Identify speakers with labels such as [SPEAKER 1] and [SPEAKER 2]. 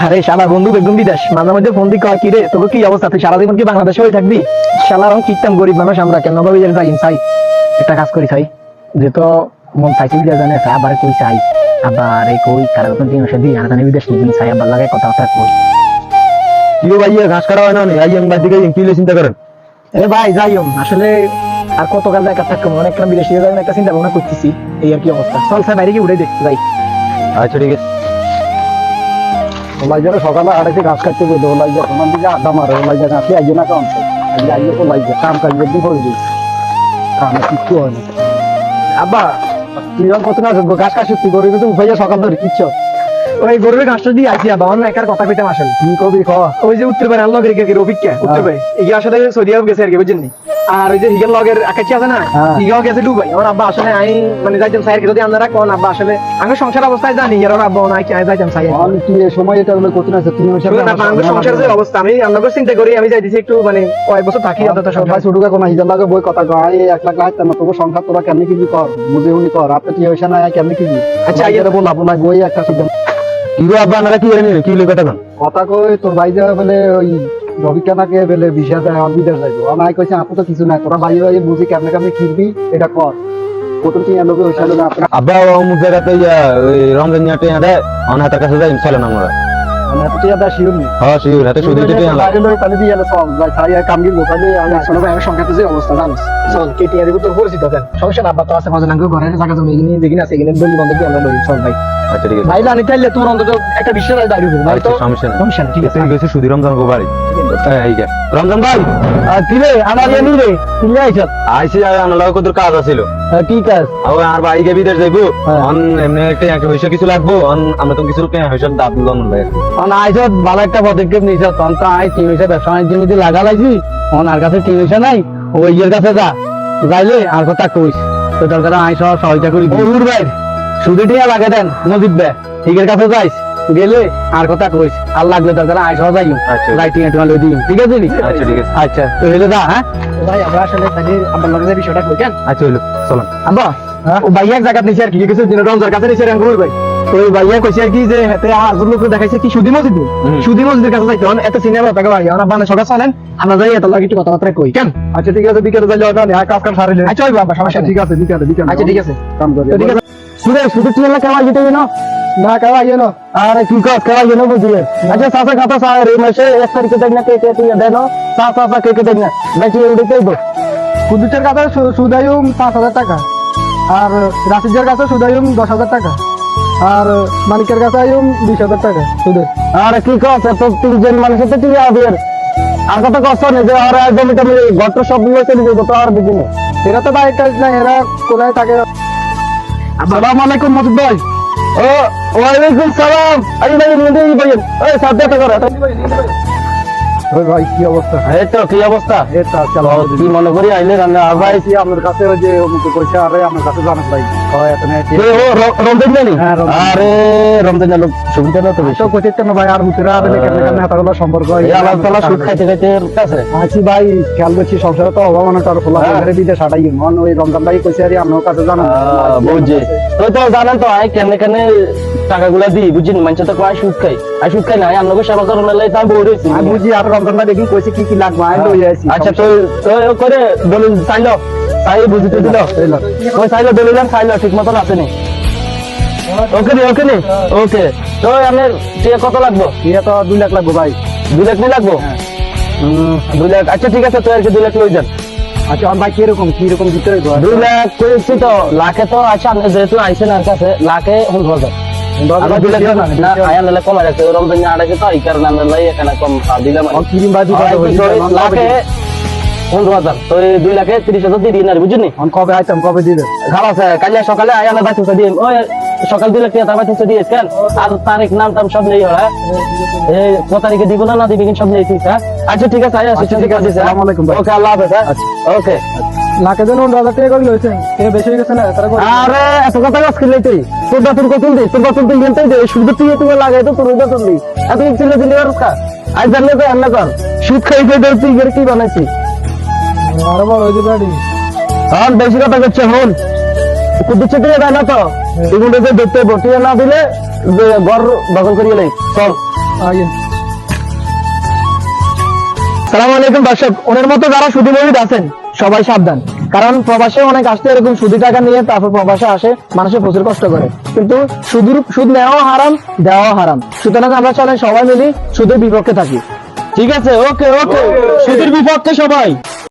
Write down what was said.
[SPEAKER 1] আরে শালা বন্ধু বেগম বিদেশ, মাঝে মাঝে ফোন দিয়ে কয় কি রে তোকে কি অবস্থা, তুই সারা জীবন কি বাংলাদেশে হয়ে থাকবি? শালা রকম কিতাম গরিব মানুষ আমরা, কেন ভাবি যে যাই চাই একটা কাজ করি চাই যে তো মন চাইছি বিদেশ জানে আবার কই চাই আবার এই কই কারণ দিন মাসে দিন আর জানি বিদেশ নিয়ে চাই আবার লাগে কথাবার্তা কই
[SPEAKER 2] কি ভাইয়া ঘাস কাটা হয় না আই এম বাড়ি থেকে কি চিন্তা করেন?
[SPEAKER 1] এ ভাই যাই আসলে আর কত কাল দেখা থাকবো, অনেকটা বিদেশে যাবেন একটা চিন্তা ভাবনা করতেছি, এই আর কি অবস্থা। চল স্যার বাইরে গিয়ে উঠে দেখতে যাই।
[SPEAKER 2] আচ্ছা ঠিক আছে।
[SPEAKER 3] ওলাই যারা সকালে আড়াইতে ঘাস কাটতে বলতো, ওলাই যা তোমার দিকে আড্ডা মারে, ওলাই যা আসলে আইয়ে না কাম আইয়ে তো লাই যা কাম কাজ একদিন করে দিই, কামে কিচ্ছু হয় না।
[SPEAKER 1] আব্বা
[SPEAKER 3] তুই আর কত না ঘাস কাটছিস, তুই গরিব তো উপাইয়া সকাল ধরে কিচ্ছু
[SPEAKER 1] ওই গরুর ঘাসটা দিয়ে আইছি আব্বা, অন্য একার কথা কইতাম আসলে।
[SPEAKER 3] কি কবি খাওয়া
[SPEAKER 1] ওই যে উত্তর পারে আল্লাহ গের অভিজ্ঞা উত্তর পারে এগিয়ে আসলে সৌদি আরব গেছে আর কি বুঝছেন নি। আর ওই যে হিগের লগের আকাশি আছে না, হিগাও গেছে দুবাই। আমার আব্বা আসলে আমি মানে যাইতাম সাইর যদি আপনারা কোন আব্বা আসলে আমি সংসার অবস্থায় জানি আর ওর আব্বা নাই কি যাইতাম সাই
[SPEAKER 3] আমি কি এই সময় এটা হলো কত না তুমি
[SPEAKER 1] আমি সংসার যে অবস্থা আমি আপনাকে চিন্তা করি আমি যাইতেছি একটু মানে কয়েক বছর থাকি অন্তত
[SPEAKER 3] সবাই ছোটুকা কোনো হিজার লাগে বই কথা কয় 1 লাখ লাখ না তোর সংখ্যা তোরা কেমনি কি কর বুঝে উনি কর আপনি কি হইছে না কেমনি কি
[SPEAKER 1] আচ্ছা
[SPEAKER 3] আইয়ারে বল আপনার বই একটা সিদ্ধান্ত
[SPEAKER 2] কি আপা আপনারা কি জানেন কি লোক কথা
[SPEAKER 3] কথা কই তোর ভাই যা বলে ওই রবিকানাকে বলে বিশা যায় আমি বিদেশ যাইবো আমি কইছি আপু তো কিছু নাই তোরা ভাই ভাই বুঝি কেমনে কেমনে কিনবি এটা কর কত কি লোকে ওই সালে আপনি
[SPEAKER 2] আব্বা অমুক জায়গাতে রমজান নিয়ে দেয় অনাথের কাছে যাই চলে না আমরা
[SPEAKER 3] আমি এত টিয়া দা শিওর নি
[SPEAKER 2] হ্যাঁ শিওর হাতে শুধু দিতে আলা
[SPEAKER 3] তাহলে দিয়ে এলো সব ভাই তাই কাম কি গোটালে আমি
[SPEAKER 1] শোনো ভাই আমি সংখ্যাতে যে অবস্থা জানিস চল কেটে আর তো পরিচিত দেন সমস্যা না আব্বা তো আছে মাঝে নাঙ্গো ঘরের জায়গা জমি এগিয়ে দেখি আছে এগিয়ে বন্ধু বান্ধব আমরা লই চল ভাই।
[SPEAKER 2] আচ্ছা ঠিক আছে
[SPEAKER 1] ভাই জানি তাইলে তোমার অন্তত একটা বিশ্বাস আছে দাঁড়িয়ে ভাই তো
[SPEAKER 2] সমস্যা নেই
[SPEAKER 1] সমস্যা নেই ঠিক আছে
[SPEAKER 2] ঠিক আছে সুধি রমজান গো বাড়ি এই যে রমজান ভাই
[SPEAKER 1] কি রে আমার জানি রে কি আইছ
[SPEAKER 2] আইসি আমার লগে কত কাজ আছিল
[SPEAKER 1] ঠিক আছে
[SPEAKER 2] আর ভাইকে বিদেশ যাইবো অন এমনি একটা পয়সা কিছু লাগবো আমরা তো কিছু পয়সা দাব দিলাম ভাই
[SPEAKER 1] অন আইছ ভালো একটা পদক্ষেপ নিছ তখন তো আই তিন পয়সা ব্যবসা বাণিজ্যের মধ্যে লাগা লাগছি ওনার কাছে তিন পয়সা নাই ওই ইয়ের কাছে যা যাইলে আর কথা কইস তো দরকার আই সহ সহায়তা করি ওর ভাই শুধু টিয়া লাগে দেন মজিদ ভাই ঠিকের কাছে যাইস গেলে আর কথা কইস আর লাগলে দরকার আই সহ যাইও যাই টিয়া টিয়া লই দিই ঠিক আছে নি
[SPEAKER 2] আচ্ছা ঠিক আছে
[SPEAKER 1] আচ্ছা তো হইলো যা হ্যাঁ ভাই আমরা আসলে তাহলে আপনার লগে বিষয়টা কই কেন
[SPEAKER 2] আচ্ছা হইলো চলো
[SPEAKER 1] আব্বা ও ভাইয়া জায়গা নিছে আর কি কিছু দিন রমজার কাছে নিছে রঙ্গুর ভাই ওই ভাইয়া কইছে আর কি যে হাতে আজব লোক দেখাইছে কি সুদি মসজিদ সুদি মসজিদের কাছে যাইতে এত সিনেমা টাকা ভাই আমরা বানা সকাল চলেন আমরা যাই এত লাগে একটু কথাবার্তা কই কেন
[SPEAKER 3] আচ্ছা ঠিক আছে বিকেলে যাইলে হবে না কাজ কাম সারিলে
[SPEAKER 1] আচ্ছা ওই বাবা সমস্যা
[SPEAKER 3] ঠিক আছে বিকেলে
[SPEAKER 1] আচ্ছা ঠিক আছে
[SPEAKER 3] কাম করে
[SPEAKER 1] ঠিক আছে সুদে সুদে টিলা কেমন যেতে না
[SPEAKER 3] না কাওয়া ইয়ে না
[SPEAKER 1] আরে কি কাজ কেমন যেন বুঝিয়ে আচ্ছা সাসা খাতা সা রে মাসে 1 তারিখে দেখ না কে তুই দেন সাসা সাসা কে দেখ না বাকি উড়ে কইবো
[SPEAKER 3] কুদুচের কাছে সুদায়ুম 5000 টাকা আর রাশিদের কাছে সুদায়ুম 10000 টাকা আর মানিকের কাছে আইম 20000 টাকা সুদে
[SPEAKER 1] আরে কি কাজ এত তিনজন মানুষের তো তুই আবির আর কত কষ্ট নেই যে আর জমিটা মিলে গত সব মিলে চলে যাবো তো আর দিদি না
[SPEAKER 3] এরা তো বাইক কাজ না এরা কোথায় থাকে আসসালামু আলাইকুম মজিদ ভাই
[SPEAKER 1] ও ওয়ালাইকুম সালাম আরে ভাই নিয়ে ভাই ওই সাথে তো করে
[SPEAKER 3] ওই ভাই কি অবস্থা
[SPEAKER 1] এই তো কি অবস্থা
[SPEAKER 3] এটা চলো
[SPEAKER 1] কি মনে করি আইলে রান্না আর ভাই
[SPEAKER 3] ভাই আপনার কাছে ওই যে অমুক কইছে আরে আমার কাছে জানাত ভাই হয় এত নেই
[SPEAKER 1] রমজান জানি
[SPEAKER 3] হ্যাঁ, রমজান।
[SPEAKER 1] আরে রমজান জানো সুবিধা না তো বেশি
[SPEAKER 3] তো কইতে না ভাই আর হুতরা আরে কেমনে কেমনে হাতাগুলো সম্পর্ক হয়
[SPEAKER 1] এই আল্লাহ তাআলা সুদ খাইতে খাইতে কাছে
[SPEAKER 3] আছি ভাই খেয়াল করছি সংসারে তো অভাব অনেক আর খোলা ঘরে বিদেশ হাঁটাই মন ওই রমজান ভাই কইছে আরে আপনার কাছে জানাত
[SPEAKER 1] বুঝছি তো তো জানেন তো আই কেমনে কেমনে টাকাগুলা দিই বুঝিনি মানুষ তো কয় সুদ খাই আর সুদ খাই না আমরা সেবা করার মেলায় তাই বই রয়েছি
[SPEAKER 3] আমি বুঝি আর রমজান ভাই দেখি কইছে কি কি লাগবে আই লই আইছি
[SPEAKER 1] আচ্ছা তো তো করে দলিল চাইলো তাই বুঝতে দিল ওই চাইলো দলিল চাইলো ঠিক মতন আসেনি ওকে নি ওকে নি ওকে তো আপনার কত লাগবে
[SPEAKER 3] এটা তো 2 লাখ লাগবে ভাই
[SPEAKER 1] 2 লাখ নিয়ে লাগবো 2 লাখ আচ্ছা ঠিক আছে তো আর কি 2 লাখ লই যান
[SPEAKER 3] আচ্ছা আমার ভাই কি রকম দিতে হইব
[SPEAKER 1] 2 লাখ কইছি তো লাখে তো আচ্ছা আপনি যেহেতু আইছেন আর কাছে লাখে 100,000 আমরা 2 লাখ না আয়া নালে কম আছে রমজান আড়াইছে তো এই কারণে আমরা লাই এখানে কম দিলাম
[SPEAKER 3] কিরিম ভাই
[SPEAKER 1] লাখে 100,000 তো 2 লাখে 30,000 দিয়ে দিন আর বুঝুনি
[SPEAKER 3] অন কবে আইতাম কবে দিবে
[SPEAKER 1] খালাস কাল সকালে আয়া না বাচ্চা দিয়ে ওই সকাল 2 লাখ টাকা বাচ্চা দিয়ে কেন আর তারিখ নাম টাম সব নেই হয় এই কত তারিখে দিব না দিবি কিন্তু সব নেই ঠিক আছে আচ্ছা ঠিক আছে আয়া ঠিক আছে
[SPEAKER 3] আসসালামু আলাইকুম ভাই
[SPEAKER 1] ওকে আল্লাহ হাফেজ ওকে
[SPEAKER 3] লাখে জন 10000 টাকা করে লইছেন কে বেশি হয়ে গেছে না তারা
[SPEAKER 1] আরে এত কথা গাছ কিনলে তুই তোর বাতুর কত দিই তোর বাতুর তুই গেলতে দে শুধু তুই তুমি লাগাই তো তোর বাতুর দিই এত চিল্লা চিল্লি আর কা আজ জানলে তো রান্না কর সুদ খাই খাই তোর তুই কি বানাইছিস
[SPEAKER 3] আরে বড় ওই যে গাড়ি
[SPEAKER 1] আর বেশি কথা করছে হন কুদ্দু চেকে দেয় না তো এগুলো দেখতে বটিয়ে না দিলে ঘর দখল করিয়ে লাই চল সালাম আলাইকুম দর্শক, ওনার মতো যারা সুদী মরিদ আছেন সবাই সাবধান, কারণ প্রবাসে অনেক আসতে এরকম সুদী টাকা নিয়ে তারপর প্রবাসে আসে, মানুষের প্রচুর কষ্ট করে, কিন্তু সুদ নেওয়াও হারাম, দেওয়াও হারাম। সুতরাং আমরা চলেন সবাই মিলি সুদের বিপক্ষে থাকি। ঠিক আছে, ওকে ওকে, সুদের বিপক্ষে সবাই।